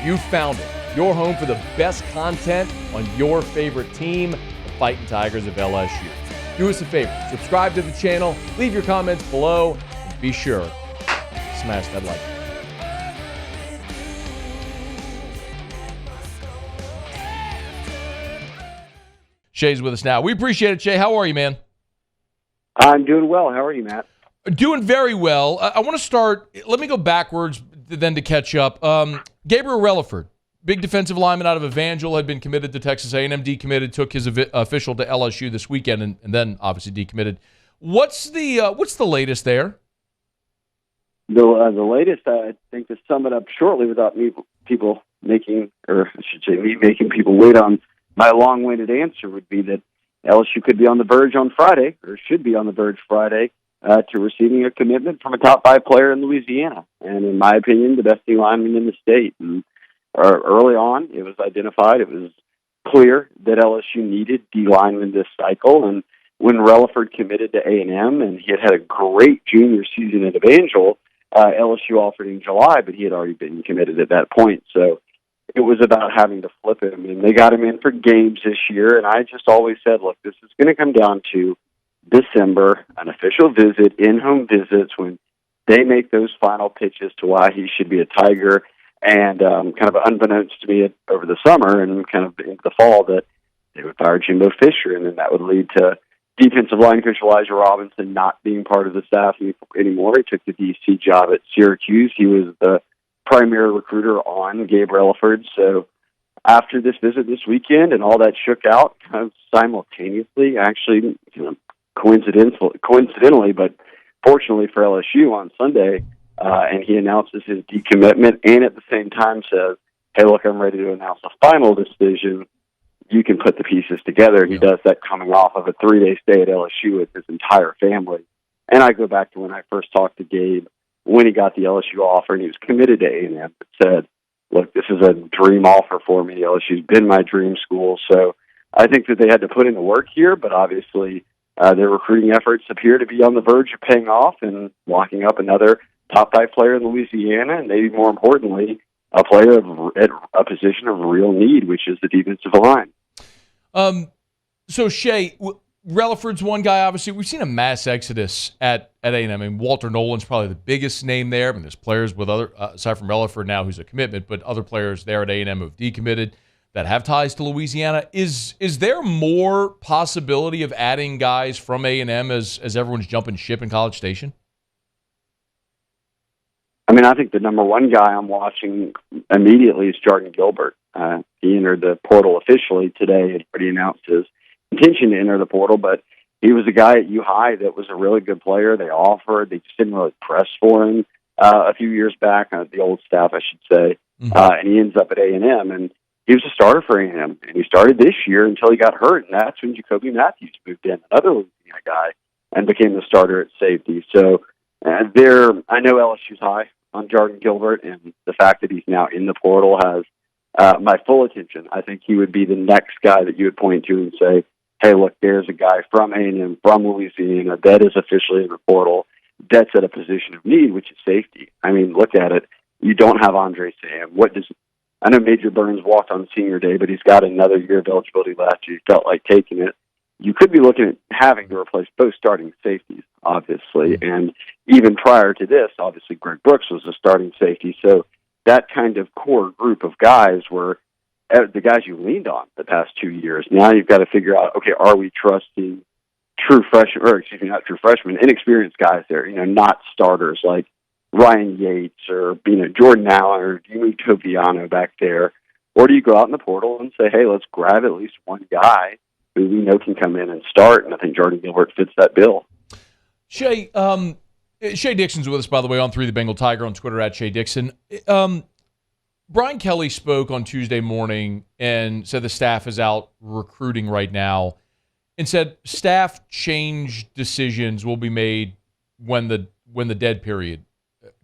You found it. Your home for the best content on your favorite team, the Fighting Tigers of LSU. Do us a favor. Subscribe to the channel. Leave your comments below. And be sure to smash that like button. Shay's with us now. We appreciate it, Shay. How are you, man? I'm doing well. How are you, Matt? Doing very well. I want to start. Let me go backwards then to catch up. Gabriel Rilford, big defensive lineman out of Evangel, had been committed to Texas A&M, decommitted, took his official to LSU this weekend, and then obviously decommitted. What's the latest there? The latest, I think, to sum it up shortly without me making people wait on my long-winded answer, would be that LSU could be on the verge on Friday, or should be on the verge Friday, to receiving a commitment from a top 5 player in Louisiana. And in my opinion, the best D lineman in the state. And early on, it was identified, it was clear that LSU needed D linemen this cycle. And when Relaford committed to A&M, and he had a great junior season at Evangel, LSU offered in July, but he had already been committed at that point. So it was about having to flip him, and they got him in for games this year. And I just always said, look, this is going to come down to December, an official visit, in-home visits, when they make those final pitches to why he should be a Tiger. And kind of unbeknownst to me over the summer and kind of into the fall, that they would fire Jimbo Fisher, and then that would lead to defensive line coach Elijah Robinson not being part of the staff anymore. He took the DC job at Syracuse. He was the primary recruiter on Gabriel Rilford. So after this visit this weekend and all that shook out kind of simultaneously, actually, coincidentally, but fortunately for LSU on Sunday, and he announces his decommitment and at the same time says, hey, look, I'm ready to announce a final decision. You can put the pieces together. He does that coming off of a 3-day stay at LSU with his entire family. And I go back to when I first talked to Gabe when he got the LSU offer, and he was committed to A&M, but said, look, this is a dream offer for me. LSU's been my dream school. So I think that they had to put in the work here, but obviously their recruiting efforts appear to be on the verge of paying off and locking up another top 5 player in Louisiana, and maybe more importantly, a player at a position of real need, which is the defensive line. So Shay, Relaford's one guy. Obviously, we've seen a mass exodus at A&M. I mean, Walter Nolan's probably the biggest name there. I mean, there's players with other aside from Relaford now, who's a commitment, but other players there at A&M who've decommitted that have ties to Louisiana. Is there more possibility of adding guys from A&M as everyone's jumping ship in College Station? I mean, I think the number one guy I'm watching immediately is Jordan Gilbert. He entered the portal officially today and already announced his intention to enter the portal, but he was a guy at U-High that was a really good player. They just didn't really press for him a few years back, the old staff, I should say, and he ends up at A&M, and he was a starter for A&M, and he started this year until he got hurt, and that's when Jacoby Matthews moved in, another Louisiana guy, and became the starter at safety. So I know LSU's high on Jordan Gilbert, and the fact that he's now in the portal has my full attention. I think he would be the next guy that you would point to and say, hey, look, there's a guy from A&M, from Louisiana, that is officially in the portal, that's at a position of need, which is safety. I mean, look at it. You don't have Andre Sam. I know Major Burns walked on senior day, but he's got another year of eligibility last year. He felt like taking it. You could be looking at having to replace both starting safeties, obviously. And even prior to this, obviously, Greg Brooks was a starting safety. So that kind of core group of guys were the guys you leaned on the past 2 years. Now you've got to figure out, okay, are we trusting inexperienced guys there, not starters like Ryan Yates or, Jordan Allen or Dimi Toviano back there? Or do you go out in the portal and say, hey, let's grab at least one guy who we know can come in and start? And I think Jordan Gilbert fits that bill. Shay Dixon's with us, by the way, on 3 the Bengal Tiger on Twitter at Shay Dixon. Brian Kelly spoke on Tuesday morning and said the staff is out recruiting right now and said staff change decisions will be made when the dead period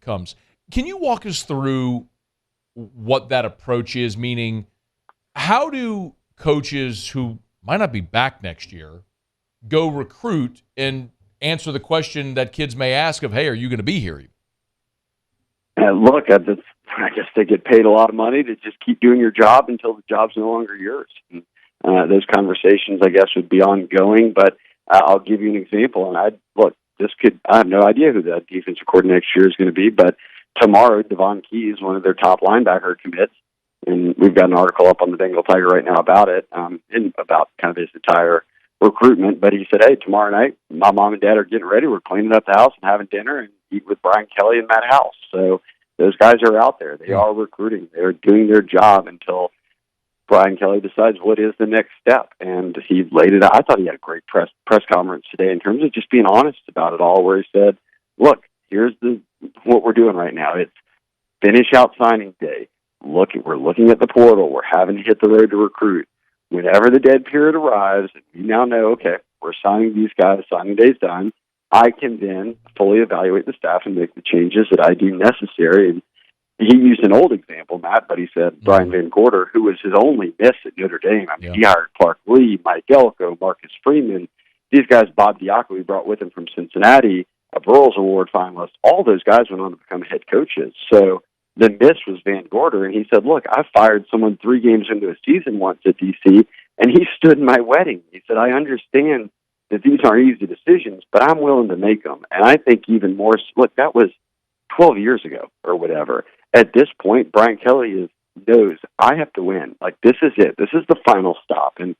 comes. Can you walk us through what that approach is? Meaning, how do coaches who might not be back next year go recruit and answer the question that kids may ask of, hey, are you going to be here? Look, I guess they get paid a lot of money to just keep doing your job until the job's no longer yours. And, those conversations, I guess, would be ongoing. But I'll give you an example. And I have no idea who the defensive coordinator next year is going to be, but tomorrow, Devon Keys, one of their top linebacker commits, and we've got an article up on the Bengal Tiger right now about it, and about kind of his entire recruitment. But he said, hey, tomorrow night, my mom and dad are getting ready. We're cleaning up the house and having dinner and eat with Brian Kelly and Matt House. So those guys are out there. They are recruiting. They're doing their job until Brian Kelly decides what is the next step. And he laid it out. I thought he had a great press conference today in terms of just being honest about it all, where he said, look, here's what we're doing right now. It's finish out signing day. We're looking at the portal. We're having to hit the road to recruit. Whenever the dead period arrives, we now know, okay, we're signing these guys, signing day's done. I can then fully evaluate the staff and make the changes that I deem necessary. And he used an old example, Matt, but he said Brian Van Gorder, who was his only miss at Notre Dame. I mean, he hired Clark Lee, Mike Elko, Marcus Freeman. These guys, Bob Diaco, he brought with him from Cincinnati, a Burroughs Award finalist. All those guys went on to become head coaches. So the miss was Van Gorder, and he said, look, I fired someone 3 games into a season once at DC, and he stood in my wedding. He said, I understand that these aren't easy decisions, but I'm willing to make them. And I think even more, look, that was 12 years ago or whatever. At this point, Brian Kelly knows I have to win. Like, this is it. This is the final stop. And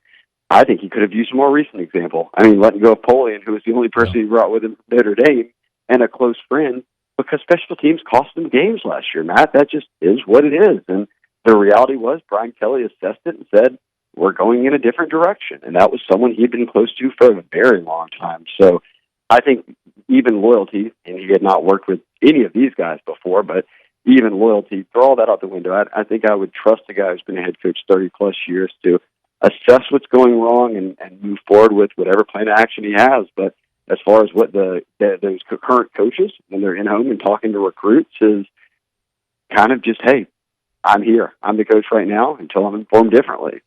I think he could have used a more recent example. I mean, letting go of Polian, who was the only person he brought with him from Notre Dame, and a close friend, because special teams cost them games last year, Matt. That just is what it is. And the reality was Brian Kelly assessed it and said, we're going in a different direction. And that was someone he'd been close to for a very long time. So I think even loyalty, and he had not worked with any of these guys before, but even loyalty, throw all that out the window. I think I would trust a guy who's been a head coach 30-plus years to assess what's going wrong and move forward with whatever plan of action he has. But as far as what those current coaches, when they're in home and talking to recruits, is kind of just, hey, I'm here. I'm the coach right now until I'm informed differently.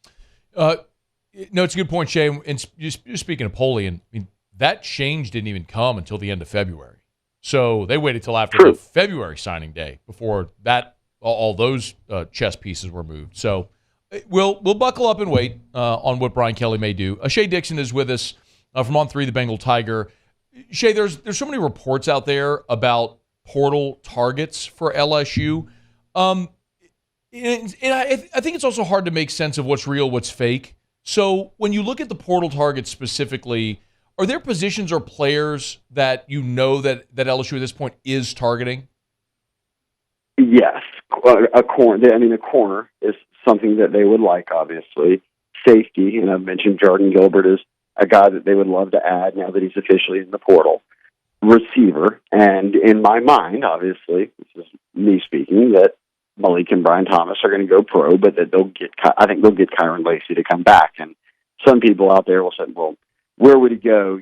No, it's a good point, Shay. And just speaking of Polian, I mean, that change didn't even come until the end of February. So they waited till after the February signing day before that all those chess pieces were moved. So we'll buckle up and wait on what Brian Kelly may do. Shay Dixon is with us from On3, the Bengal Tiger. Shay, there's so many reports out there about portal targets for LSU. And I think it's also hard to make sense of what's real, what's fake. So when you look at the portal targets specifically, are there positions or players that you know that LSU at this point is targeting? Yes. A corner is something that they would like, obviously. Safety, and I've mentioned Jordan Gilbert is a guy that they would love to add now that he's officially in the portal. Receiver, and in my mind, obviously, this is me speaking, that Malik and Brian Thomas are going to go pro, but that I think they'll get Kyron Lacey to come back. And some people out there will say, well, where would he go?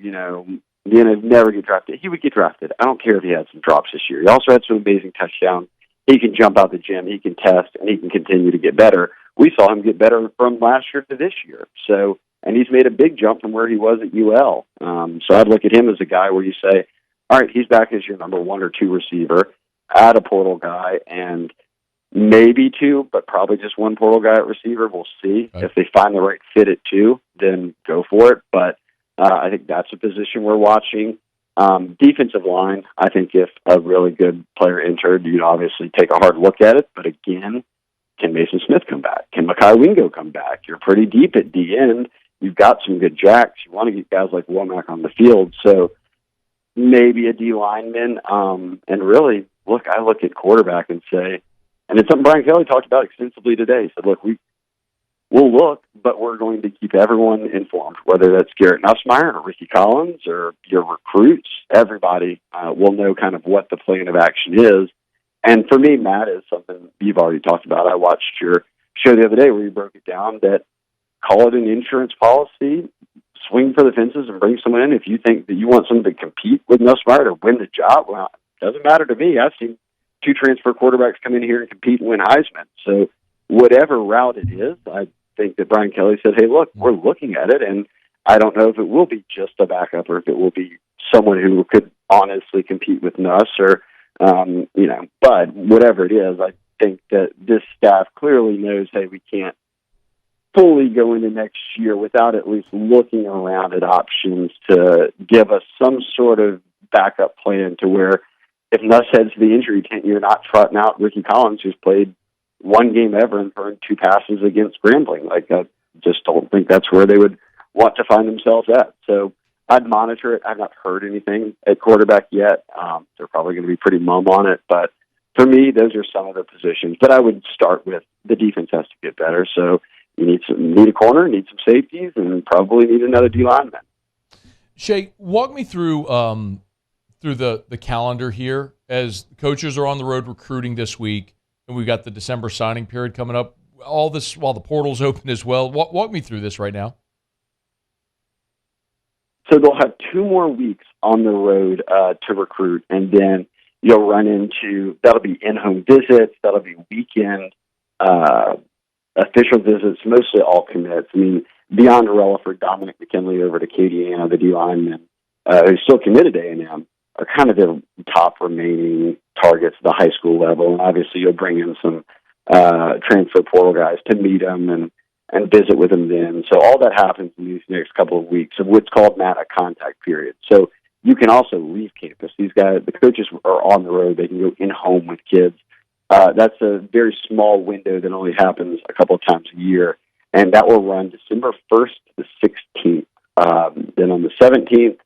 Never get drafted. He would get drafted. I don't care if he had some drops this year. He also had some amazing touchdowns. He can jump out the gym. He can test, and he can continue to get better. We saw him get better from last year to this year. So, and he's made a big jump from where he was at UL. So I'd look at him as a guy where you say, all right, he's back as your number 1 or 2 receiver, add a portal guy, and maybe 2, but probably just 1 portal guy at receiver. We'll see. Right. If they find the right fit at 2, then go for it. But I think that's a position we're watching. Defensive line, I think if a really good player entered, you'd obviously take a hard look at it. But again, can Mason Smith come back? Can Mekhi Wingo come back? You're pretty deep at D end. You've got some good jacks. You want to get guys like Womack on the field. So maybe a D lineman. And really, I look at quarterback and say, and it's something Brian Kelly talked about extensively today. He said, look, we'll look, but we're going to keep everyone informed, whether that's Garrett Nussmeier or Ricky Collins or your recruits. Everybody will know kind of what the plan of action is. And for me, Matt, is something you've already talked about. I watched your show the other day where you broke it down, that call it an insurance policy, swing for the fences and bring someone in. If you think that you want someone to compete with Nussmeier to win the job, well, it doesn't matter to me. I've seen 2 transfer quarterbacks come in here and compete and win Heisman. So whatever route it is, I think that Brian Kelly said, hey, look, we're looking at it, and I don't know if it will be just a backup or if it will be someone who could honestly compete with Nuss or, but whatever it is, I think that this staff clearly knows, hey, we can't fully go into next year without at least looking around at options to give us some sort of backup plan to where if Nuss heads to the injury tent, you're not trotting out Ricky Collins, who's played one game ever and thrown 2 passes against Grambling. Like, I just don't think that's where they would want to find themselves at. So I'd monitor it. I've not heard anything at quarterback yet. They're probably going to be pretty mum on it. But for me, those are some of the positions. But I would start with the defense has to get better. So you need a corner, need some safeties, and probably need another D lineman. Shay, walk me through the calendar here as coaches are on the road recruiting this week, and we've got the December signing period coming up. All this while the portal's open as well. Walk me through this right now. So they'll have 2 more weeks on the road to recruit, and then you'll run into, that'll be in-home visits, that'll be weekend official visits, mostly all commits. I mean, beyond Relaford, Dominic McKinley over to Acadiana, the D lineman, who's still committed to A&M, are kind of the top remaining targets at the high school level. And obviously you'll bring in some transfer portal guys to meet them and visit with them then. So all that happens in these next couple of weeks of what's called, Matt, a contact period. So you can also leave campus. These guys, the coaches are on the road. They can go in-home with kids. That's a very small window that only happens a couple of times a year, and that will run December 1st to the 16th. Then on the 17th,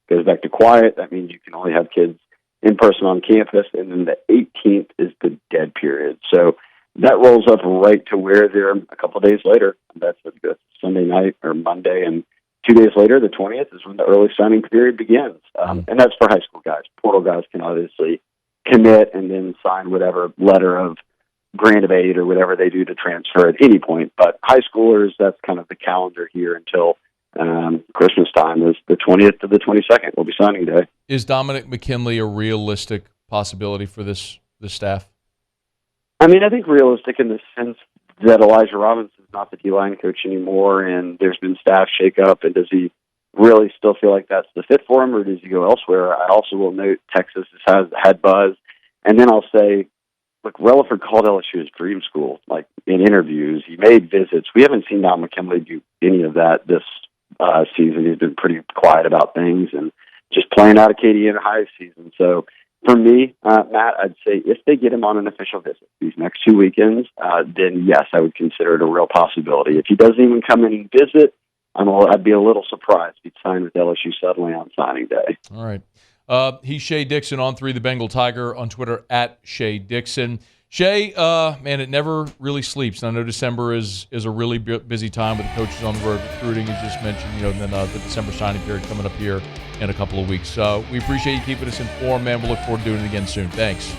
goes back to quiet. That means you can only have kids in person on campus, and then the 18th is the dead period. So that rolls up right to where they're a couple of days later. That's Sunday night or Monday, and 2 days later, the 20th, is when the early signing period begins. And that's for high school guys. Portal guys can obviously commit and then sign whatever letter of grant of aid or whatever they do to transfer at any point. But high schoolers, that's kind of the calendar here until Christmas time is the 20th to the 22nd will be signing day. Is Dominic McKinley a realistic possibility for this staff? I mean, I think realistic in the sense that Elijah Robinson's not the D-line coach anymore, and there's been staff shakeup, and does he really still feel like that's the fit for him, or does he go elsewhere? I also will note Texas has had buzz, and then I'll say, look, Relaford called LSU his dream school, like in interviews. He made visits. We haven't seen Don McKinley do any of that this season. He's been pretty quiet about things and just playing out Acadiana High season. So for me, Matt, I'd say if they get him on an official visit these next 2 weekends, then yes, I would consider it a real possibility. If he doesn't even come in and visit, I'd be a little surprised if he'd sign with LSU suddenly on signing day. All right. He's Shay Dixon, On3 the Bengal Tiger, on Twitter at Shay Dixon. Shay, man, it never really sleeps. And I know December is a really busy time with the coaches on the road recruiting, as just mentioned, and then the December signing period coming up here in a couple of weeks. We appreciate you keeping us informed, man. We'll look forward to doing it again soon. Thanks.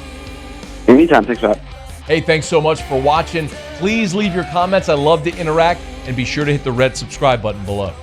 Anytime. Thanks, Matt. Hey, thanks so much for watching. Please leave your comments. I love to interact, and be sure to hit the red subscribe button below.